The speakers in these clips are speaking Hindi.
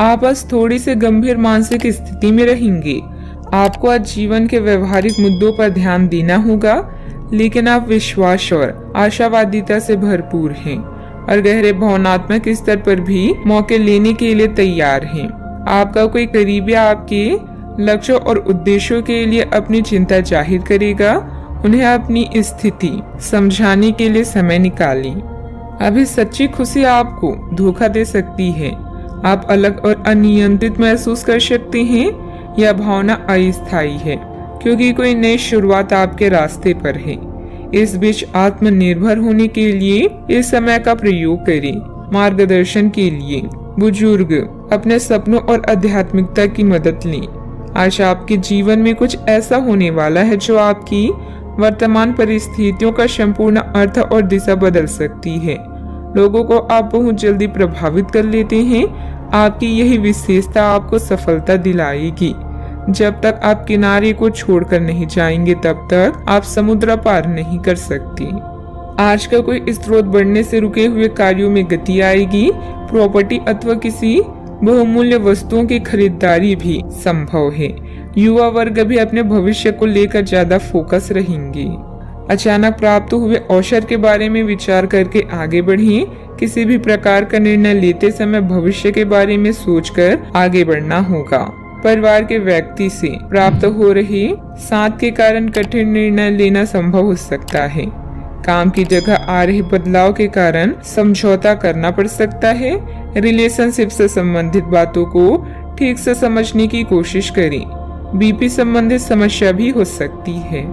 आप बस थोड़ी सी गंभीर मानसिक स्थिति में रहेंगे। आपको आज जीवन के व्यवहारिक मुद्दों पर ध्यान देना होगा, लेकिन आप विश्वास और आशावादिता से भरपूर हैं और गहरे भावनात्मक स्तर पर भी मौके लेने के लिए तैयार हैं। आपका कोई करीबी आपके लक्ष्यों और उद्देश्यों के लिए अपनी चिंता जाहिर करेगा। उन्हें अपनी स्थिति समझाने के लिए समय निकालें। अभी सच्ची खुशी आपको धोखा दे सकती है। आप अलग और अनियंत्रित महसूस कर सकते हैं। यह भावना अस्थायी है क्योंकि कोई नई शुरुआत आपके रास्ते पर है। इस बीच आत्मनिर्भर होने के लिए इस समय का प्रयोग करें। मार्गदर्शन के लिए बुजुर्ग अपने सपनों और आध्यात्मिकता की मदद लें। आज आपके जीवन में कुछ ऐसा होने वाला है जो आपकी वर्तमान परिस्थितियों का संपूर्ण अर्थ और दिशा बदल सकती है। लोगों को आप बहुत जल्दी प्रभावित कर लेते हैं। आपकी यही विशेषता आपको सफलता दिलाएगी। जब तक आप किनारे को छोड़कर नहीं जाएंगे तब तक आप समुद्र पार नहीं कर सकते। आज का कोई स्रोत बढ़ने से रुके हुए कार्यों में गति आएगी। प्रॉपर्टी अथवा किसी बहुमूल्य वस्तुओं की खरीदारी भी संभव है। युवा वर्ग भी अपने भविष्य को लेकर ज्यादा फोकस रहेंगे। अचानक प्राप्त हुए अवसर के बारे में विचार करके आगे बढ़िए। किसी भी प्रकार का निर्णय लेते समय भविष्य के बारे में सोचकर आगे बढ़ना होगा। परिवार के व्यक्ति से प्राप्त हो रही साथ के कारण कठिन निर्णय लेना संभव हो सकता है। काम की जगह आ रहे बदलाव के कारण समझौता करना पड़ सकता है। रिलेशनशिप से संबंधित बातों को ठीक से समझने की कोशिश करें। बीपी संबंधित समस्या भी हो सकती है।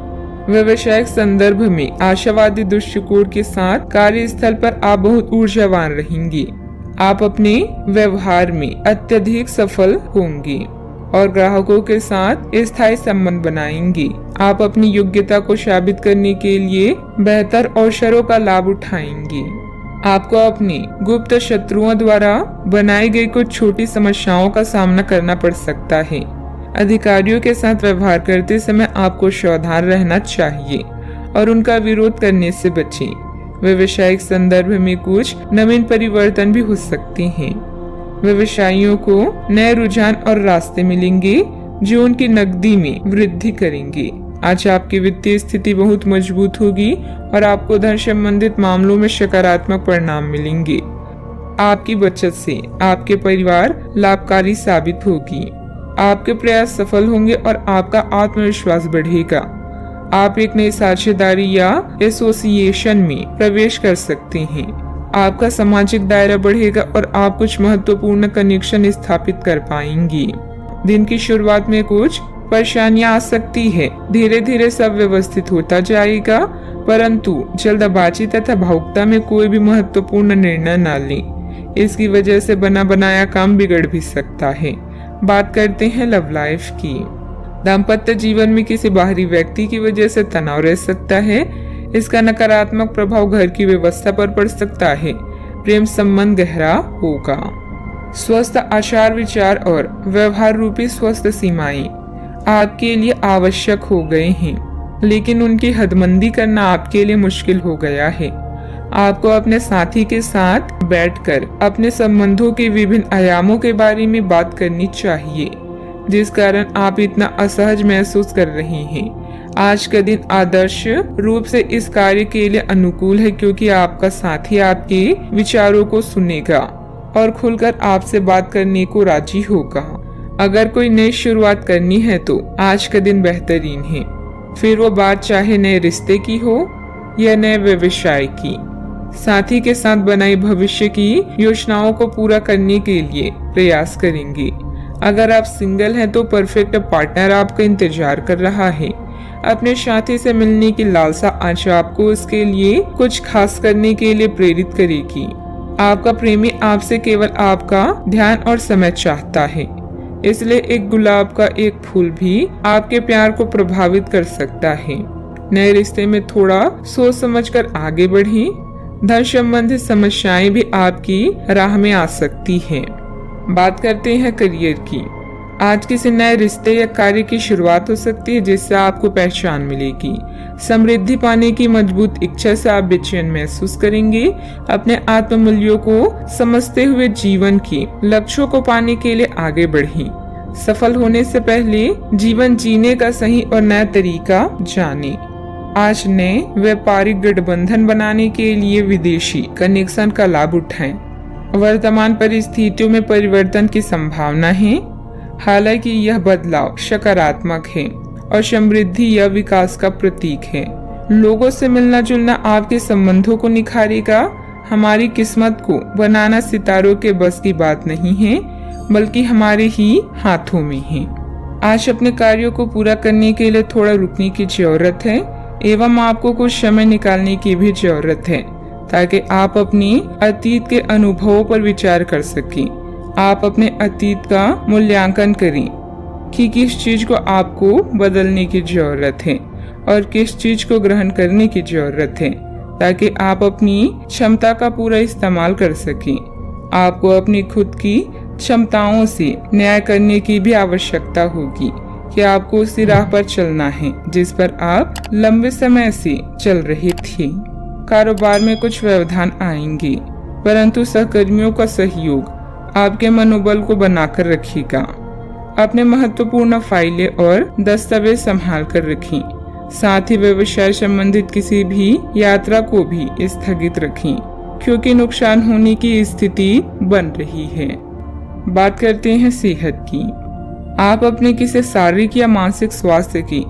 व्यवसायिक संदर्भ में आशावादी दृष्टिकोण के साथ कार्यस्थल पर आप बहुत ऊर्जावान रहेंगे। आप अपने व्यवहार में अत्यधिक सफल होंगे और ग्राहकों के साथ स्थायी संबंध बनाएंगे। आप अपनी योग्यता को साबित करने के लिए बेहतर अवसरों का लाभ उठाएंगे। आपको अपने गुप्त शत्रुओं द्वारा बनाई गई कुछ छोटी समस्याओं का सामना करना पड़ सकता है। अधिकारियों के साथ व्यवहार करते समय आपको सावधान रहना चाहिए और उनका विरोध करने से बचें। व्यवसायिक संदर्भ में कुछ नवीन परिवर्तन भी हो सकते हैं। व्यवसायियों को नए रुझान और रास्ते मिलेंगे जो उनकी नकदी में वृद्धि करेंगे। आज आपकी वित्तीय स्थिति बहुत मजबूत होगी और आपको धन संबंधित मामलों में सकारात्मक परिणाम मिलेंगे। आपकी बचत से आपके परिवार लाभकारी साबित होगी। आपके प्रयास सफल होंगे और आपका आत्मविश्वास बढ़ेगा। आप एक नई साझेदारी या एसोसिएशन में प्रवेश कर सकते हैं। आपका सामाजिक दायरा बढ़ेगा और आप कुछ महत्वपूर्ण कनेक्शन स्थापित कर पाएंगे। दिन की शुरुआत में कुछ परेशानियां आ सकती है। धीरे धीरे सब व्यवस्थित होता जाएगा, परंतु जल्दबाजी तथा भावुकता में कोई भी महत्वपूर्ण निर्णय न लें। इसकी वजह से बना बनाया काम बिगड़ भी सकता है। बात करते हैं लव लाइफ की। दाम्पत्य जीवन में किसी बाहरी व्यक्ति की वजह से तनाव रह सकता है। इसका नकारात्मक प्रभाव घर की व्यवस्था पर पड़ सकता है। प्रेम संबंध गहरा होगा। स्वस्थ आचार विचार और व्यवहार रूपी स्वस्थ सीमाएं आपके लिए आवश्यक हो गए हैं, लेकिन उनकी हदबंदी करना आपके लिए मुश्किल हो गया है। आपको अपने साथी के साथ बैठकर अपने संबंधों के विभिन्न आयामों के बारे में बात करनी चाहिए, जिस कारण आप इतना असहज महसूस कर रहे हैं। आज का दिन आदर्श रूप से इस कार्य के लिए अनुकूल है, क्योंकि आपका साथी आपके विचारों को सुनेगा और खुलकर आपसे बात करने को राजी होगा। अगर कोई नई शुरुआत करनी है तो आज का दिन बेहतरीन है। फिर वो बात चाहे नए रिश्ते की हो या नए व्यवसाय की। साथी के साथ बनाई भविष्य की योजनाओं को पूरा करने के लिए प्रयास करेंगे। अगर आप सिंगल हैं तो परफेक्ट पार्टनर आपका इंतजार कर रहा है। अपने साथी से मिलने की लालसा आज आपको उसके लिए कुछ खास करने के लिए प्रेरित करेगी। आपका प्रेमी आपसे केवल आपका ध्यान और समय चाहता है, इसलिए एक गुलाब का एक फूल भी आपके प्यार को प्रभावित कर सकता है। नए रिश्ते में थोड़ा सोच समझकर आगे बढ़ें। धन संबंधित समस्याएं भी आपकी राह में आ सकती हैं। बात करते हैं करियर की। आज किसी नए रिश्ते या कार्य की शुरुआत हो सकती है जिससे आपको पहचान मिलेगी। समृद्धि पाने की मजबूत इच्छा से आप बेचैन महसूस करेंगे। अपने आत्ममूल्यों को समझते हुए जीवन के लक्ष्यों को पाने के लिए आगे बढ़ें। सफल होने से पहले जीवन जीने का सही और नया तरीका जानें। आज नए व्यापारिक गठबंधन बनाने के लिए विदेशी कनेक्शन का लाभ उठाएं। वर्तमान परिस्थितियों में परिवर्तन की संभावना है, हालांकि यह बदलाव सकारात्मक है और समृद्धि या विकास का प्रतीक है। लोगों से मिलना जुलना आपके संबंधों को निखारेगा। हमारी किस्मत को बनाना सितारों के बस की बात नहीं है, बल्कि हमारे ही हाथों में है। आज अपने कार्यों को पूरा करने के लिए थोड़ा रुकने की जरूरत है एवं आपको कुछ समय निकालने की भी जरूरत है, ताकि आप अपनी अतीत के अनुभवों पर विचार कर सकें। आप अपने अतीत का मूल्यांकन करें कि किस चीज को आपको बदलने की जरूरत है और किस चीज को ग्रहण करने की जरूरत है, ताकि आप अपनी क्षमता का पूरा इस्तेमाल कर सकें। आपको अपनी खुद की क्षमताओं से न्याय करने की भी आवश्यकता होगी कि आपको उसी राह पर चलना है जिस पर आप लंबे समय से चल रहे थे। कारोबार में कुछ व्यवधान आएंगे, परंतु सहकर्मियों का सहयोग आपके मनोबल को बनाकर रखेगा। अपने महत्वपूर्ण फाइलें और दस्तावेज संभाल कर रखें। साथ ही व्यवसाय संबंधित किसी भी यात्रा को भी स्थगित रखें, क्योंकि नुकसान होने की स्थिति बन रही है। बात करते हैं सेहत की। आप अपने किसी शारीरिक या मानसिक स्वास्थ्य की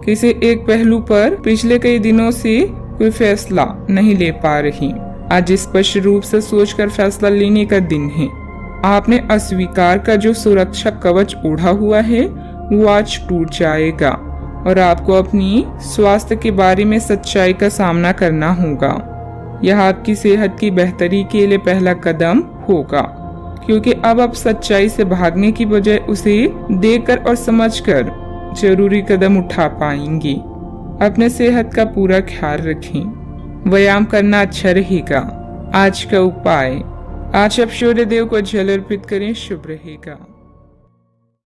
किसी एक पहलू पर पिछले कई दिनों से कोई फैसला नहीं ले पा रही। आज स्पष्ट रूप से सोचकर फैसला लेने का दिन है। आपने अस्वीकार का जो सुरक्षा कवच ओढ़ा हुआ है वो आज टूट जाएगा और आपको अपनी स्वास्थ्य के बारे में सच्चाई का सामना करना होगा। यह आपकी सेहत की बेहतरी के लिए पहला कदम होगा, क्योंकि अब आप सच्चाई से भागने की बजाय उसे देखकर और समझकर जरूरी कदम उठा पाएंगे। अपने सेहत का पूरा ख्याल रखें। व्यायाम करना अच्छा रहेगा। आज का उपाय, आज आप सूर्य देव को जल अर्पित करें, शुभ रहेगा।